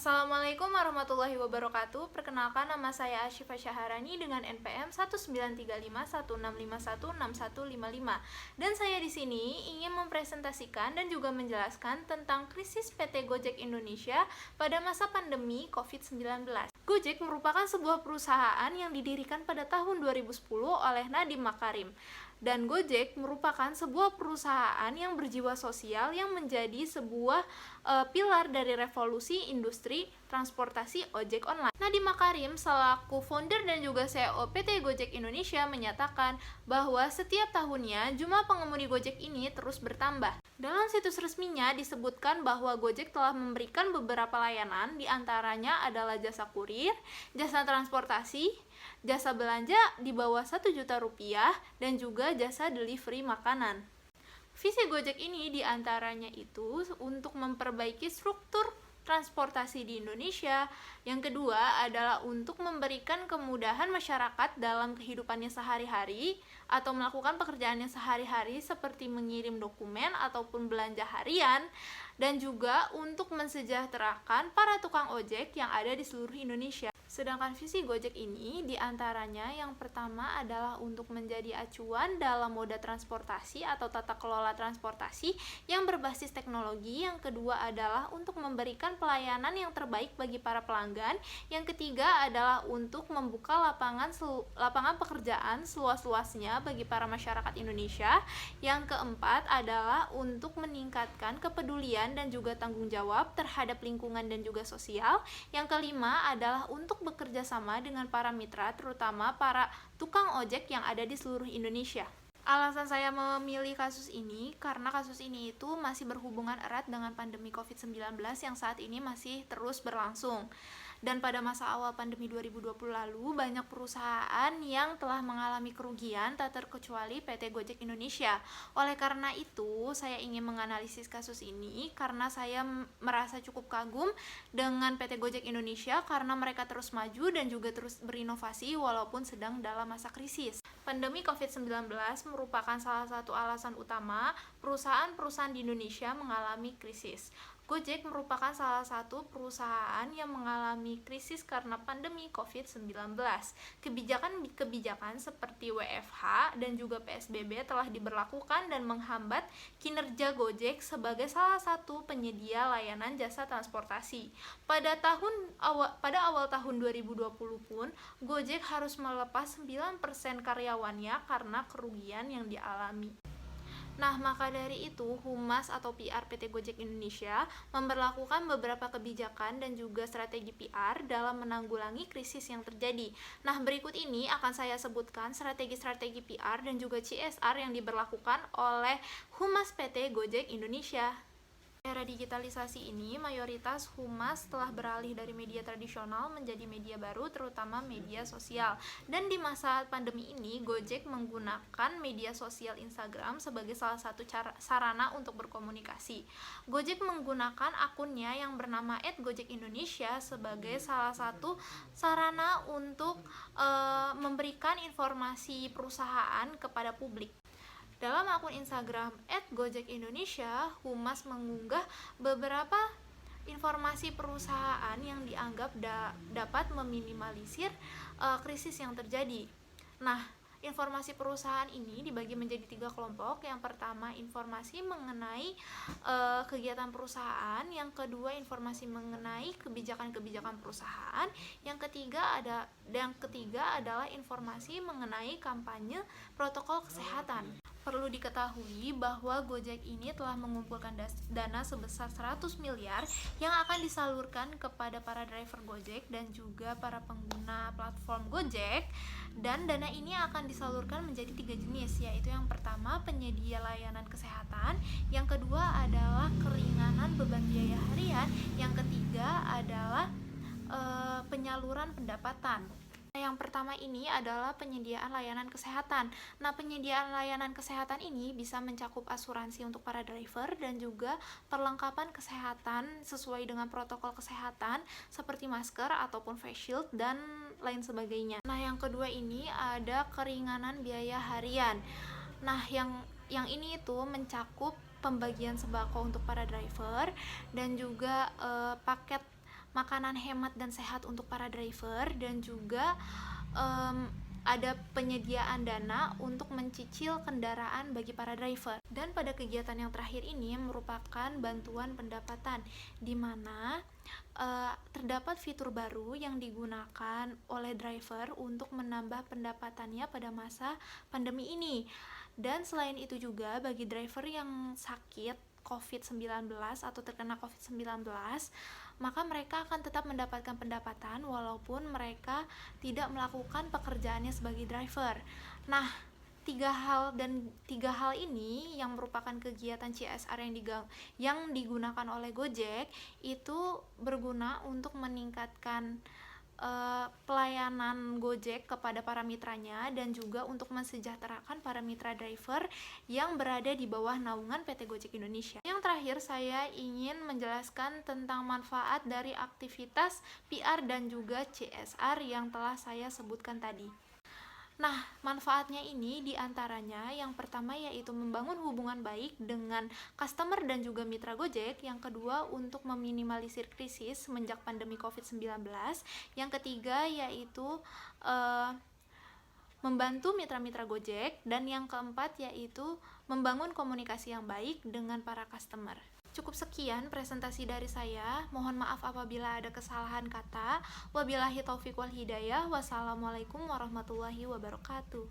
Assalamualaikum warahmatullahi wabarakatuh. Perkenalkan, nama saya Asyifa Syaharani dengan NPM 193516516155. Dan saya di sini ingin mempresentasikan dan juga menjelaskan tentang krisis PT Gojek Indonesia pada masa pandemi COVID-19. Gojek merupakan sebuah perusahaan yang didirikan pada tahun 2010 oleh Nadiem Makarim. Dan Gojek merupakan sebuah perusahaan yang berjiwa sosial yang menjadi sebuah pilar dari revolusi industri transportasi ojek online. Nadiem Makarim selaku founder dan juga CEO PT Gojek Indonesia menyatakan bahwa setiap tahunnya jumlah pengemudi Gojek ini terus bertambah. Dalam situs resminya disebutkan bahwa Gojek telah memberikan beberapa layanan, diantaranya adalah jasa kurir, jasa transportasi, jasa belanja di bawah 1 juta rupiah, dan juga jasa delivery makanan. Visi Gojek ini diantaranya itu untuk memperbaiki struktur transportasi di Indonesia. Yang kedua adalah untuk memberikan kemudahan masyarakat dalam kehidupannya sehari-hari atau melakukan pekerjaannya sehari-hari seperti mengirim dokumen ataupun belanja harian, dan juga untuk mensejahterakan para tukang ojek yang ada di seluruh Indonesia. Sedangkan visi Gojek ini diantaranya yang pertama adalah untuk menjadi acuan dalam moda transportasi atau tata kelola transportasi yang berbasis teknologi. Yang kedua adalah untuk memberikan pelayanan yang terbaik bagi para pelanggan. Yang ketiga adalah untuk membuka lapangan pekerjaan seluas-luasnya bagi para masyarakat Indonesia. Yang keempat adalah untuk meningkatkan kepedulian dan juga tanggung jawab terhadap lingkungan dan juga sosial. Yang kelima adalah untuk bekerja sama dengan para mitra, terutama para tukang ojek yang ada di seluruh Indonesia. Alasan saya memilih kasus ini karena kasus ini itu masih berhubungan erat dengan pandemi COVID-19 yang saat ini masih terus berlangsung. Dan pada masa awal pandemi 2020 lalu, banyak perusahaan yang telah mengalami kerugian tak terkecuali PT Gojek Indonesia. Oleh karena itu, saya ingin menganalisis kasus ini karena saya merasa cukup kagum dengan PT Gojek Indonesia karena mereka terus maju dan juga terus berinovasi walaupun sedang dalam masa krisis. Pandemi COVID-19 merupakan salah satu alasan utama perusahaan-perusahaan di Indonesia mengalami krisis. Gojek merupakan salah satu perusahaan yang mengalami krisis karena pandemi COVID-19. Kebijakan-kebijakan seperti WFH dan juga PSBB telah diberlakukan dan menghambat kinerja Gojek sebagai salah satu penyedia layanan jasa transportasi. Pada awal tahun 2020 pun, Gojek harus melepas 9% karyawannya karena kerugian yang dialami. Nah, maka dari itu, Humas atau PR PT Gojek Indonesia memberlakukan beberapa kebijakan dan juga strategi PR dalam menanggulangi krisis yang terjadi. Nah, berikut ini akan saya sebutkan strategi-strategi PR dan juga CSR yang diberlakukan oleh Humas PT Gojek Indonesia. Era digitalisasi ini, mayoritas humas telah beralih dari media tradisional menjadi media baru, terutama media sosial. Dan di masa pandemi ini, Gojek menggunakan media sosial Instagram sebagai salah satu sarana untuk berkomunikasi. Gojek menggunakan akunnya yang bernama @gojekindonesia sebagai salah satu sarana untuk memberikan informasi perusahaan kepada publik. Dalam akun Instagram @gojekindonesia, Humas mengunggah beberapa informasi perusahaan yang dianggap dapat meminimalisir krisis yang terjadi. Nah, informasi perusahaan ini dibagi menjadi 3 kelompok. Yang pertama, informasi mengenai kegiatan perusahaan. Yang kedua, informasi mengenai kebijakan-kebijakan perusahaan. Yang ketiga adalah informasi mengenai kampanye protokol kesehatan. Perlu diketahui bahwa Gojek ini telah mengumpulkan dana sebesar 100 miliar yang akan disalurkan kepada para driver Gojek dan juga para pengguna platform Gojek. Dan dana ini akan disalurkan menjadi 3 jenis, yaitu yang pertama penyedia layanan kesehatan, yang kedua adalah keringanan beban biaya harian, yang ketiga adalah penyaluran pendapatan. Yang pertama ini adalah penyediaan layanan kesehatan. Nah, penyediaan layanan kesehatan ini bisa mencakup asuransi untuk para driver dan juga perlengkapan kesehatan sesuai dengan protokol kesehatan seperti masker ataupun face shield dan lain sebagainya. Nah, yang kedua ini ada keringanan biaya harian. Nah, yang ini itu mencakup pembagian sembako untuk para driver dan juga paket makanan hemat dan sehat untuk para driver, dan juga ada penyediaan dana untuk mencicil kendaraan bagi para driver. Dan pada kegiatan yang terakhir ini merupakan bantuan pendapatan, di mana terdapat fitur baru yang digunakan oleh driver untuk menambah pendapatannya pada masa pandemi ini. Dan selain itu juga bagi driver yang sakit COVID-19 atau terkena COVID-19, maka mereka akan tetap mendapatkan pendapatan walaupun mereka tidak melakukan pekerjaannya sebagai driver. Nah, tiga hal ini yang merupakan kegiatan CSR yang digunakan oleh Gojek itu berguna untuk meningkatkan pelayanan Gojek kepada para mitranya, dan juga untuk mensejahterakan para mitra driver yang berada di bawah naungan PT Gojek Indonesia. Yang terakhir, saya ingin menjelaskan tentang manfaat dari aktivitas PR dan juga CSR yang telah saya sebutkan tadi. Nah, manfaatnya ini diantaranya yang pertama yaitu membangun hubungan baik dengan customer dan juga mitra Gojek. Yang kedua, untuk meminimalisir krisis semenjak pandemi COVID-19. Yang ketiga yaitu membantu mitra-mitra Gojek. Dan yang keempat yaitu membangun komunikasi yang baik dengan para customer. Cukup sekian presentasi dari saya. Mohon maaf apabila ada kesalahan kata. Wabillahi taufiq wal hidayah. Wassalamualaikum warahmatullahi wabarakatuh.